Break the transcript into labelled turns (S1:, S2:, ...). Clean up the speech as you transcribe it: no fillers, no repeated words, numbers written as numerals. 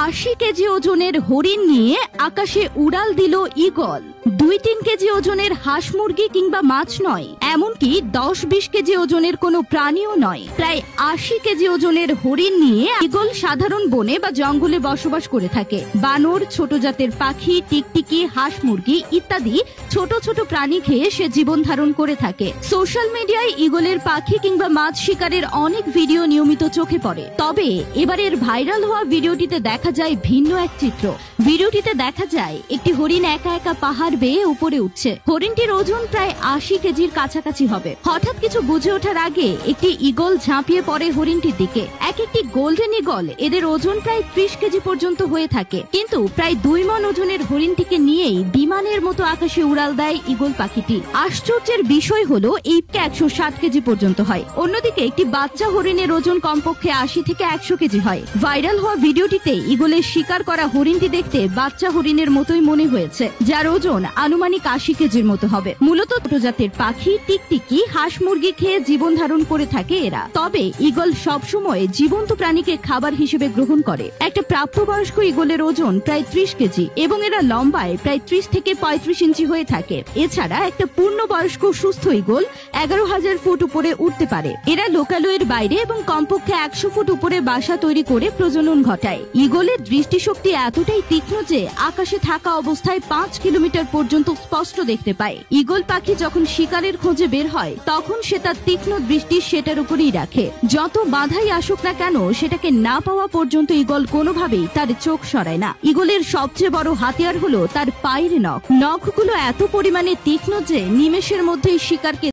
S1: 80 KG ওজনের হরিণ নিয়ে আকাশে উড়াল দিল ঈগল। 2-3 কেজি ওজনের হাঁস মুরগি কিংবা মাছ নয়, এমনকি 10-20 কেজি ওজনের কোনো প্রাণীও নয়, প্রায় 80 কেজি ওজনের হরিণ নিয়ে ঈগল সাধারণ বনে বা জঙ্গলে বসবাস করে থাকে। বানর, ছোট জাতের পাখি, টিকটিকি, হাঁস মুরগি ইত্যাদি ছোট ছোট প্রাণী খেয়ে সে জীবন ধারণ করে থাকে। সোশ্যাল মিডিয়ায় ঈগলের পাখি কিংবা মাছ শিকারের অনেক ভিডিও নিয়মিত চোখে পড়ে। তবে এবারের ভাইরাল হওয়া ভিডিওটিতে দেখা যায় ভিন্ন এক চিত্র। ভিডিওটিতে দেখা যায় একটি হরিণ একা একা পাহাড় বেয়ে উপরে উঠছে। হরিণটির ওজন প্রায় 80 কেজির কাছাকাছি হবে। হঠাৎ কিছু বুঝে ওঠার আগে একটি ঈগল ঝাঁপিয়ে পড়ে হরিণটির দিকে। একটি গোল্ডেন ঈগল, এদের ওজন প্রায় 30 কেজি পর্যন্ত হয়ে থাকে। কিন্তু প্রায় 2 মণ ওজনের হরিণটিকে নিয়েই বিমানের মতো আকাশে উড়াল দেয় ঈগল পাখিটি। আশ্চর্যের বিষয় হলো এই 160 কেজি পর্যন্ত হয়। অন্যদিকে একটি বাচ্চা হরিণের ওজন কমপক্ষে 80 থেকে 100 কেজি হয়। ভাইরাল হওয়া ভিডিওটিতে ঈগলের শিকার করা হরিণটি দেখতে বাচ্চা হরিণের মতোই মনে হয়েছে, যার ওজন আনুমানিক 80 কেজির মতো হবে। মূলত ছোট জাতের পাখি, টিকটিকি, হাঁস মুরগি খেয়ে জীবন ধারণ করে থাকে এরা। তবে ঈগল সবসময় জীবন্ত প্রাণীকে খাবার হিসেবে গ্রহণ করে। একটা প্রাপ্তবয়স্ক ঈগলের ওজন প্রায় 30 কেজি এবং এরা লম্বায় প্রায় 30 থেকে 35 ইঞ্চি হয়ে থাকে। এছাড়া একটা পূর্ণবয়স্ক সুস্থ ঈগল 11,000 ফুট উপরে উঠতে পারে। এরা লোকালয়ের বাইরে এবং কমপক্ষে 100 ফুট উপরে বাসা তৈরি করে প্রজনন ঘটায়। ঈগলের দৃষ্টিশক্তি এতটাই তীক্ষ্ণ যে আকাশে থাকা অবস্থায় 5 কিলোমিটার পর্যন্ত স্পষ্ট দেখতে পায়। ঈগল পাখি যখন শিকারের খোঁজে বের হয় তখন সে তার তীক্ষ্ণ দৃষ্টি সেটার উপরেই রাখে। যত বাধাই আসুক না কেন সেটাকে না পাওয়া পর্যন্ত ঈগল কোনোভাবেই তার চোখ সরায় না। ঈগলের সবচেয়ে বড় হাতিয়ার হলো তার পায়ের নখ। নখগুলো এত পরিমাণে তীক্ষ্ণ যে নিমেষের মধ্যেই শিকারকে